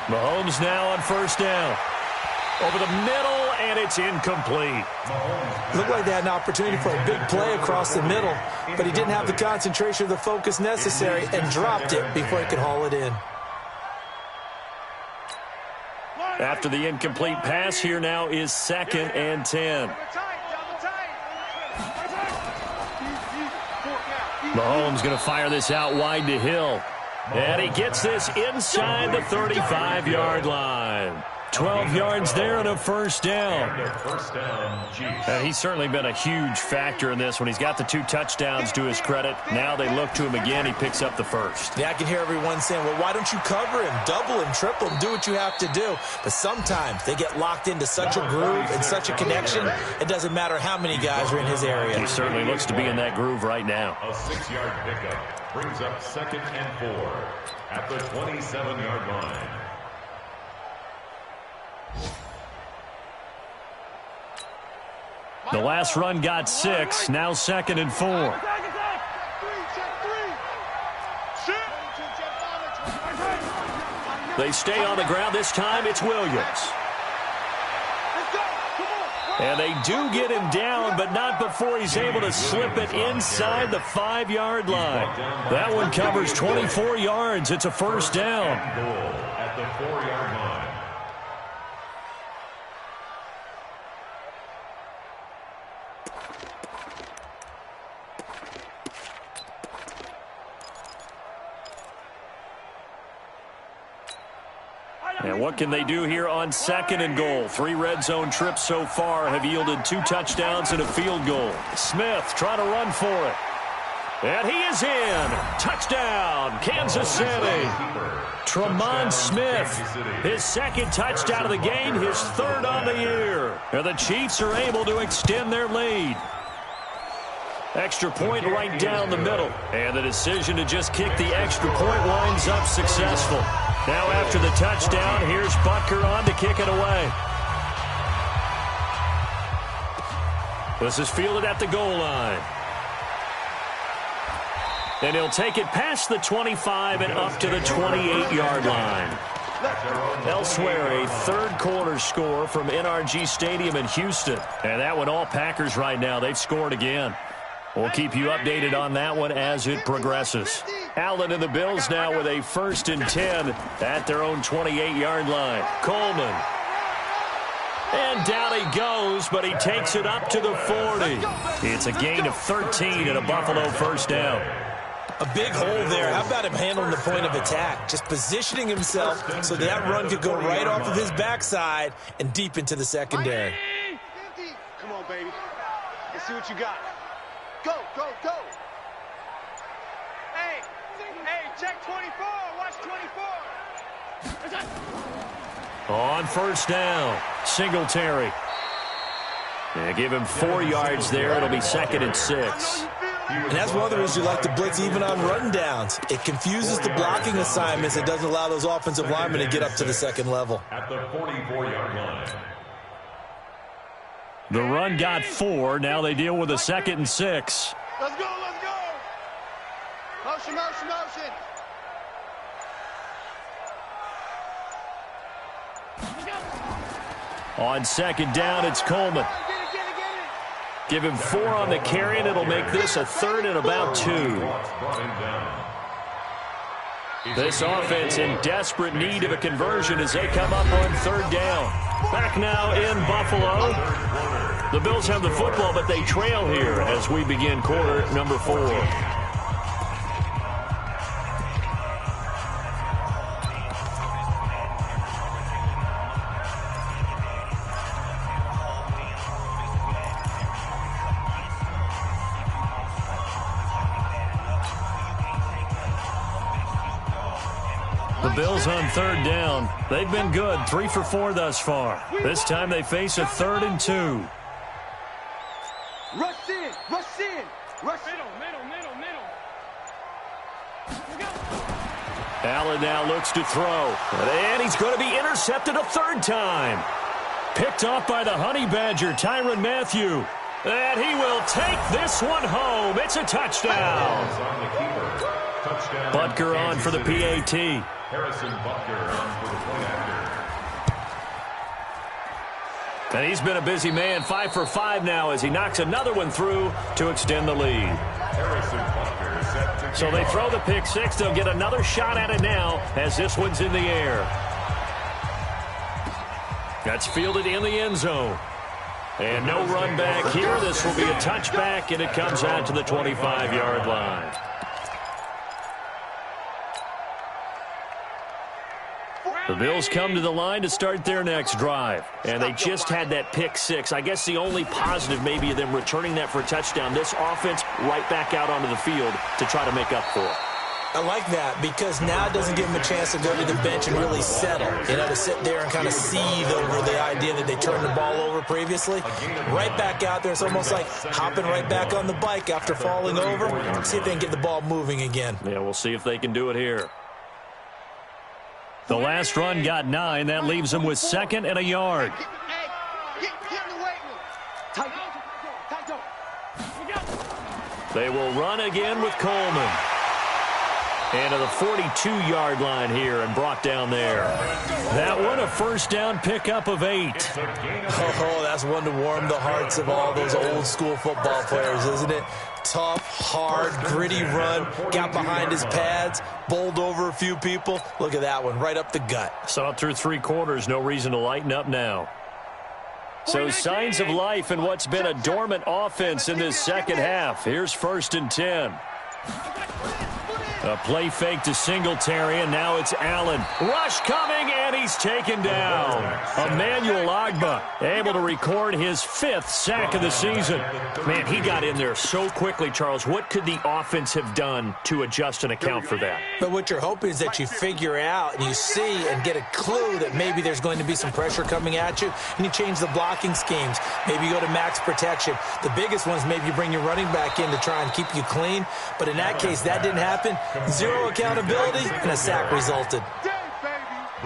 [SPEAKER 2] Mahomes now on 1st down. Over the middle, and it's incomplete.
[SPEAKER 5] Looked like they had an opportunity for a big play across the middle, but he didn't have the concentration or the focus necessary and dropped it before he could haul it in.
[SPEAKER 2] After the incomplete pass, here now is 2nd and 10. Mahomes going to fire this out wide to Hill. And he gets this inside the 35-yard line. 12 yards there and a 1st down. And he's certainly been a huge factor in this when he's got the 2 touchdowns to his credit. Now they look to him again. He picks up the 1st.
[SPEAKER 5] Yeah, I can hear everyone saying, well, why don't you cover him, double him, triple him, do what you have to do. But sometimes they get locked into such a groove and such a connection, it doesn't matter how many guys are in his area.
[SPEAKER 2] He certainly looks to be in that groove right now.
[SPEAKER 3] A 6-yard pickup brings up 2nd and 4 at the 27-yard line.
[SPEAKER 2] The last run got 6, now 2nd and 4. They stay on the ground. This time it's Williams. And they do get him down, but not before he's able to slip it inside the 5-yard line. That one covers 24 yards. It's a 1st down.
[SPEAKER 3] At the 4-yard line.
[SPEAKER 2] And what can they do here on 2nd and goal? 3 red zone trips so far have yielded 2 touchdowns and a field goal. Smith trying to run for it. And he is in. Touchdown, Kansas City. Tremont Smith, his 2nd touchdown of the game, his 3rd on the year. And the Chiefs are able to extend their lead. Extra point right down the middle. And the decision to just kick the extra point winds up successful. Now after the touchdown, here's Butker on to kick it away. This is fielded at the goal line. And he'll take it past the 25 and up to the 28-yard line. Elsewhere, a 3rd quarter score from NRG Stadium in Houston. And that one all Packers right now. They've scored again. We'll keep you updated on that one as it progresses. Allen and the Bills now with a 1st and 10 at their own 28-yard line. Coleman. And down he goes, but he takes it up to the 40. It's a gain of 13 and a Buffalo 1st down.
[SPEAKER 5] A big hole there. How about him handling the point of attack? Just positioning himself so that run could go right off of his backside and deep into the secondary.
[SPEAKER 6] Come on, baby. Let's see what you got. Go, go, go. Hey, check 24. Watch 24.
[SPEAKER 2] On 1st down, Singletary. Yeah, give him 4 yards there. It'll be 2nd and 6.
[SPEAKER 5] And that's one of the reasons you like to blitz even on run downs. It confuses the blocking assignments. It doesn't allow those offensive linemen to get up to the 2nd level.
[SPEAKER 3] At the 44-yard line.
[SPEAKER 2] The run got 4. Now they deal with a 2nd and 6.
[SPEAKER 6] Let's go, let's go. Motion, motion, motion.
[SPEAKER 2] On 2nd down, it's Coleman. Give him 4 on the carry, and it'll make this a 3rd and about 2. This offense in desperate need of a conversion as they come up on 3rd down. Back now in Buffalo. The Bills have the football, but they trail here as we begin quarter number 4. The Bills on 3rd down. They've been good, 3 for 4 thus far. This time they face a 3rd and 2.
[SPEAKER 6] Rush in, rush in, rush
[SPEAKER 4] Middle.
[SPEAKER 2] Allen now looks to throw. And he's going to be intercepted a 3rd time. Picked off by the Honey Badger, Tyrann Mathieu. And he will take this one home. It's a touchdown. Butker on for the PAT.
[SPEAKER 3] Harrison Butker on for the point after.
[SPEAKER 2] And he's been a busy man, 5 for 5 now as he knocks another one through to extend the lead.
[SPEAKER 3] Harrison Butker set to
[SPEAKER 2] So they throw the pick 6. They'll get another shot at it now as this one's in the air. That's fielded in the end zone. And no run back here. This will be a touchback, and it comes out to the 25-yard line. The Bills come to the line to start their next drive. And they just had that pick 6. I guess the only positive maybe of them returning that for a touchdown. This offense right back out onto the field to try to make up for it.
[SPEAKER 5] I like that because now it doesn't give them a chance to go to the bench and really settle. You know, to sit there and kind of seethe over the idea that they turned the ball over previously. Right back out there. It's almost like hopping right back on the bike after falling over. See if they can get the ball moving again.
[SPEAKER 2] Yeah, we'll see if they can do it here. The last run got 9. That leaves them with 2nd and a yard. They will run again with Coleman. And to the 42-yard line here and brought down there. That one a 1st down pickup of 8.
[SPEAKER 5] Oh, that's one to warm the hearts of all those old school football players, isn't it? Tough, hard, gritty run. Got behind his pads, bowled over a few people. Look at that one, right up the gut.
[SPEAKER 2] Saw it through 3 quarters. No reason to lighten up now. So signs of life in what's been a dormant offense in this second half. Here's 1st and 10. A play fake to Singletary, and now it's Allen. Rush coming, and he's taken down. Emmanuel Ogbah able to record his 5th sack of the season. Man, he got in there so quickly, Charles. What could the offense have done to adjust and account for that?
[SPEAKER 5] But what you're hoping is that you figure out and you see and get a clue that maybe there's going to be some pressure coming at you, and you change the blocking schemes. Maybe you go to max protection. The biggest one is maybe you bring your running back in to try and keep you clean. But in that case, that didn't happen. 0 accountability, and a sack resulted.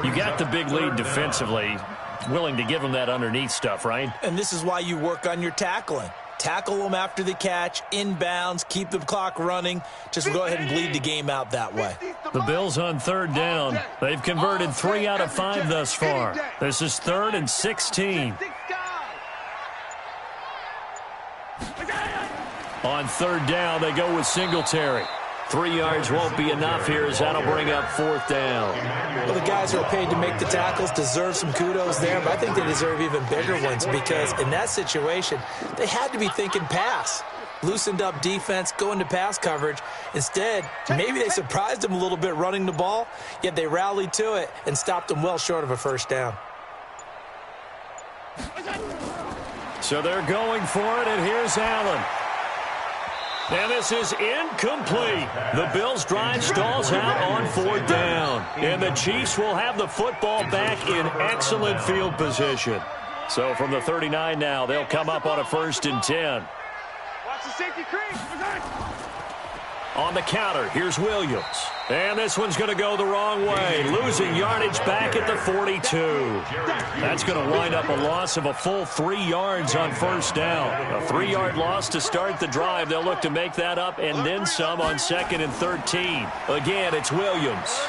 [SPEAKER 2] You got the big lead defensively, willing to give them that underneath stuff, right?
[SPEAKER 5] And this is why you work on your tackling. Tackle them after the catch, inbounds, keep the clock running. Just go ahead and bleed the game out that way.
[SPEAKER 2] The Bills on 3rd down. They've converted 3 out of 5 thus far. This is 3rd and 16. On third down, they go with Singletary. 3 yards won't be enough here as that'll bring up fourth down.
[SPEAKER 5] Well, the guys who are paid to make the tackles deserve some kudos there, but I think they deserve even bigger ones because in that situation, they had to be thinking pass. Loosened up defense, go into pass coverage. Instead, maybe they surprised them a little bit running the ball, yet they rallied to it and stopped them well short of a first down.
[SPEAKER 2] So they're going for it, and here's Allen. And this is incomplete. The Bills' drive stalls out on fourth down. And the Chiefs will have the football back in excellent field position. So from the 39 now, they'll come up on a 1st and 10.
[SPEAKER 4] Watch the safety crease.
[SPEAKER 2] On the counter, here's Williams. And this one's going to go the wrong way, losing yardage back at the 42. That's going to wind up a loss of a full 3 yards on first down. A 3-yard loss to start the drive. They'll look to make that up and then some on 2nd and 13. Again, it's Williams.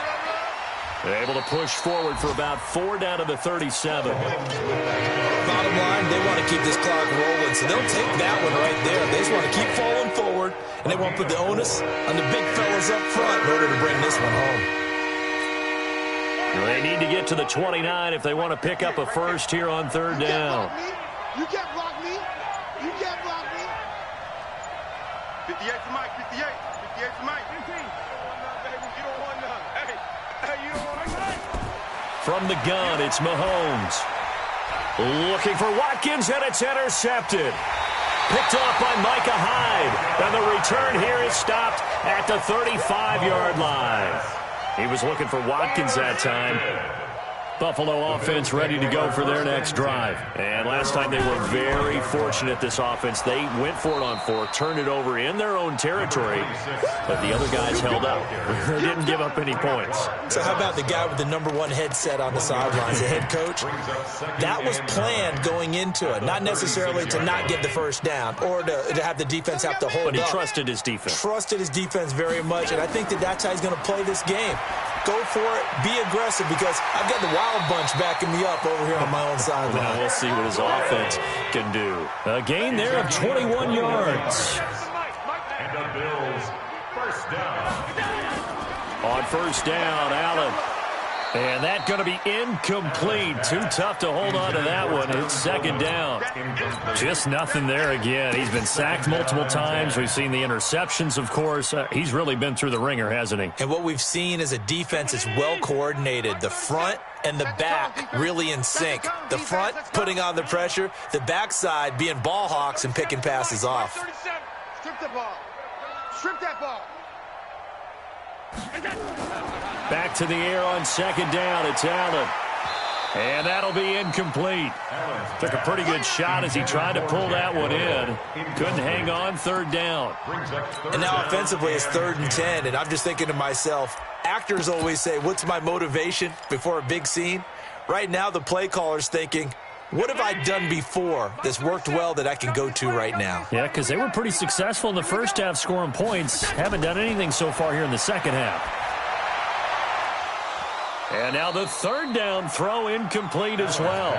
[SPEAKER 2] They're able to push forward for about 4 down to the 37.
[SPEAKER 5] Bottom line, they want to keep this clock rolling, so they'll take that one right there. They just want to keep falling forward, and they want to put the onus on the big fellas up front in order to bring this one home.
[SPEAKER 2] They need to get to the 29 if they want to pick up a first here on third down.
[SPEAKER 6] You can't block me. You can't block me.
[SPEAKER 4] 58 for Mike. 58. 58 for Mike. 15. You don't want none. Hey, you don't want none.
[SPEAKER 2] From the gun, it's Mahomes. Looking for Watkins, and it's intercepted. Picked off by Micah Hyde. And the return here is stopped at the 35-yard line. He was looking for Watkins that time. Buffalo offense ready to go for their next drive. And last time they were very fortunate, this offense. They went for it on 4, turned it over in their own territory, but the other guys held up. They didn't give up any points.
[SPEAKER 5] So how about the guy with the #1 headset on the sidelines, the head coach? That was planned going into it, not necessarily to not get the first down or to have the defense have to hold up.
[SPEAKER 2] But he trusted his defense.
[SPEAKER 5] Trusted his defense very much, and I think that's how he's going to play this game. Go for it, be aggressive, because I've got the Wild Bunch backing me up over here on my own sideline.
[SPEAKER 2] Now we'll see what his offense can do. A gain there of 21 yards.
[SPEAKER 3] And the Bills, first down.
[SPEAKER 2] On first down, Allen. And that's going to be incomplete. Too tough to hold on to that one. It's second down. Just nothing there again. He's been sacked multiple times. We've seen the interceptions, of course. He's really been through the ringer, hasn't he?
[SPEAKER 5] And what we've seen is a defense that's well coordinated. The front and the back really in sync. The front putting on the pressure. The backside being ball hawks and picking passes off.
[SPEAKER 6] Strip the ball. Strip that ball.
[SPEAKER 2] Back to the air on second down. It's Allen. And that'll be incomplete. Took a pretty good shot as he tried to pull that one in. Couldn't hang on, third down.
[SPEAKER 5] And now offensively it's 3rd and 10, and I'm just thinking to myself, actors always say, what's my motivation before a big scene? Right now the play caller's thinking, what have I done before that's worked well that I can go to right now?
[SPEAKER 2] Yeah, because they were pretty successful in the first half scoring points. Haven't done anything so far here in the second half. And now the third down throw incomplete as well.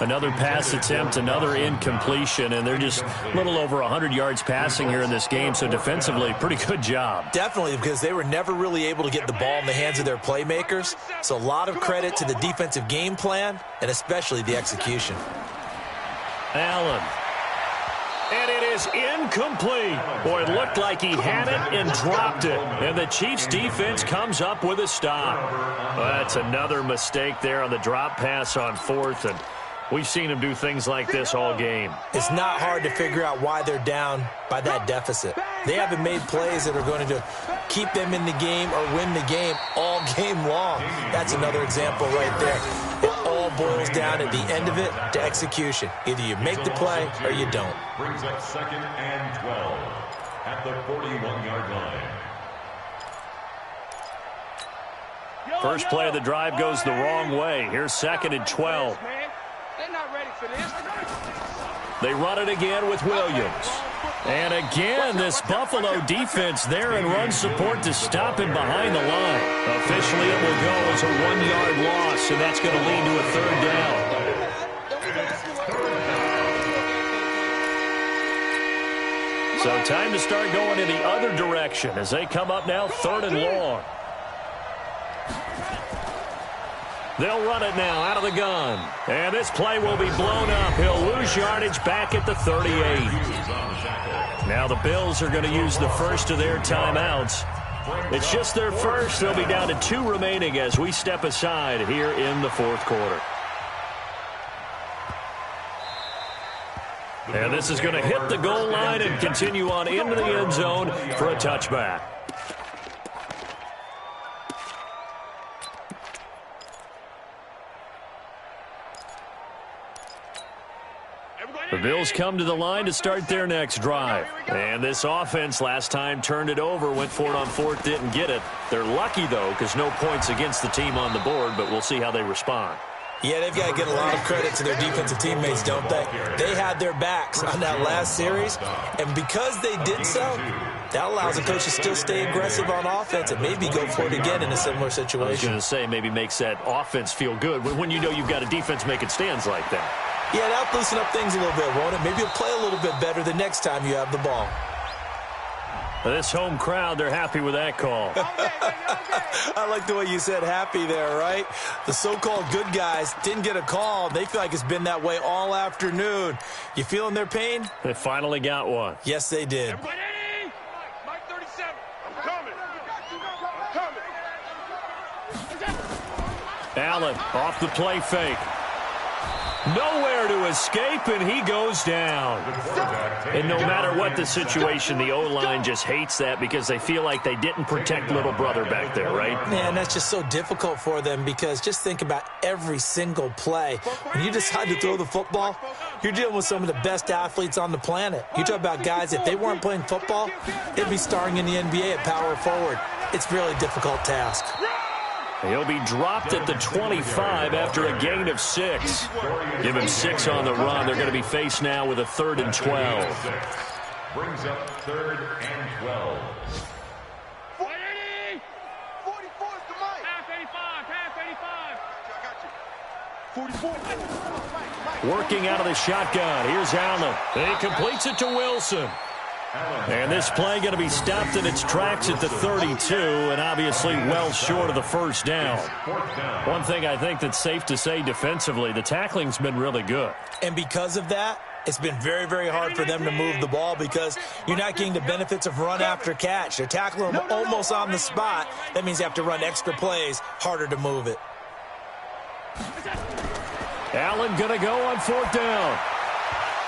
[SPEAKER 2] Another pass attempt, another incompletion, and they're just a little over 100 yards passing here in this game, so defensively, pretty good job.
[SPEAKER 5] Definitely, because they were never really able to get the ball in the hands of their playmakers, so a lot of credit to the defensive game plan and especially the execution.
[SPEAKER 2] Allen. And it is incomplete. Boy, it looked like he had it and dropped it. And the Chiefs defense comes up with a stop. That's another mistake there on the drop pass on 4th. And we've seen him do things like this all game.
[SPEAKER 5] It's not hard to figure out why they're down by that deficit. They haven't made plays that are going to keep them in the game or win the game all game long. That's another example right there. It all boils down at the end of it to execution. Either you make the play or you don't.
[SPEAKER 3] Brings up 2nd and 12 at the 41-yard line.
[SPEAKER 2] First play of the drive goes the wrong way. Here's 2nd and 12.
[SPEAKER 4] They're not ready for this.
[SPEAKER 2] They run it again with Williams. And again, this Buffalo defense there in run support to stop him behind the line. Officially, it will go as a 1-yard loss, and that's going to lead to a third down. So time to start going in the other direction as they come up now 3rd and long. They'll run it now out of the gun. And this play will be blown up. He'll lose yardage back at the 38. Now the Bills are going to use the first of their timeouts. It's just their first. They'll be down to 2 remaining as we step aside here in the 4th quarter. And this is going to hit the goal line and continue on into the end zone for a touchback. The Bills come to the line to start their next drive. And this offense last time turned it over, went for it on 4th, didn't get it. They're lucky, though, because no points against the team on the board, but we'll see how they respond.
[SPEAKER 5] Yeah, they've got to get a lot of credit to their defensive teammates, don't they? They had their backs on that last series, and because they did so, that allows the coach to still stay aggressive on offense and maybe go for it again in a similar situation.
[SPEAKER 2] I was going to say, maybe makes that offense feel good when you know you've got a defense making stands like that.
[SPEAKER 5] Yeah, that'll loosen up things a little bit, won't it? Maybe you'll play a little bit better the next time you have the ball.
[SPEAKER 2] This home crowd, they're happy with that call.
[SPEAKER 5] I like the way you said happy there, right? The so-called good guys didn't get a call. They feel like it's been that way all afternoon. You feeling their pain?
[SPEAKER 2] They finally got one.
[SPEAKER 5] Yes, they did.
[SPEAKER 4] Everybody, Mike 37. I'm coming.
[SPEAKER 2] Allen off the play fake. Nowhere to escape, and he goes down. And no matter what the situation, the O-line just hates that because they feel like they didn't protect little brother back there, right?
[SPEAKER 5] Man, that's just so difficult for them because just think about every single play. When you decide to throw the football, you're dealing with some of the best athletes on the planet. You talk about guys, if they weren't playing football, they'd be starring in the NBA at power forward. It's a really difficult task.
[SPEAKER 2] He'll be dropped at the 25 after a gain of 6. Give him 6 on the run. They're going to be faced now with a 3rd and 12.
[SPEAKER 3] Brings up 3rd and 12.
[SPEAKER 6] 44 is the mic.
[SPEAKER 4] Half 85.
[SPEAKER 6] 44.
[SPEAKER 2] Working out of the shotgun. Here's Allen. He completes it to Wilson. And this play going to be stopped in its tracks at the 32, and obviously well short of the first down. One thing I think that's safe to say defensively, the tackling's been really good.
[SPEAKER 5] And because of that, it's been very, very hard for them to move the ball because you're not getting the benefits of run after catch. They're tackling them almost on the spot. That means you have to run extra plays, harder to move it.
[SPEAKER 2] Allen going to go on 4th down.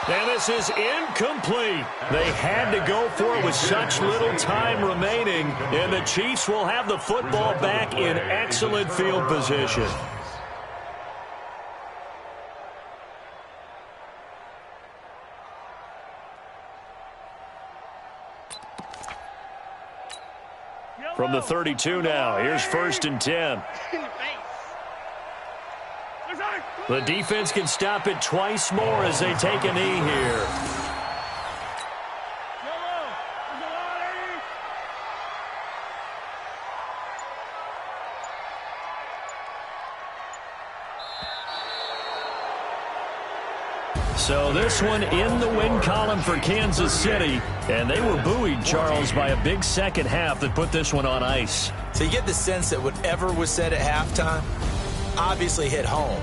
[SPEAKER 2] And this is incomplete. They had to go for it with such little time remaining. And the Chiefs will have the football back in excellent field position. From the 32 now, here's 1st and 10. The defense can stop it twice more as they take a knee here. So this one in the win column for Kansas City. And they were buoyed, Charles, by a big second half that put this one on ice.
[SPEAKER 5] So you get the sense that whatever was said at halftime obviously hit home.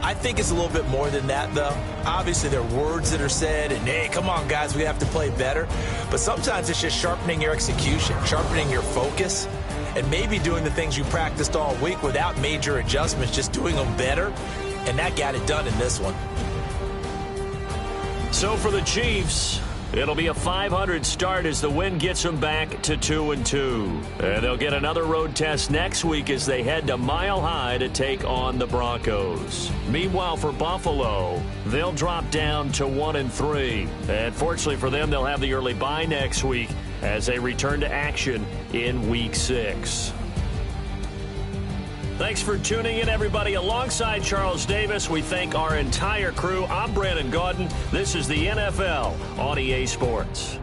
[SPEAKER 5] I think it's a little bit more than that, though. Obviously, there are words that are said, and, hey, come on, guys, we have to play better. But sometimes it's just sharpening your execution, sharpening your focus, and maybe doing the things you practiced all week without major adjustments, just doing them better. And that got it done in this one.
[SPEAKER 2] So for the Chiefs, it'll be a 500 start as the win gets them back to 2-2. And they'll get another road test next week as they head to Mile High to take on the Broncos. Meanwhile, for Buffalo, they'll drop down to 1-3. And fortunately for them, they'll have the early bye next week as they return to action in Week 6. Thanks for tuning in, everybody. Alongside Charles Davis, we thank our entire crew. I'm Brandon Gaudin. This is the NFL on EA Sports.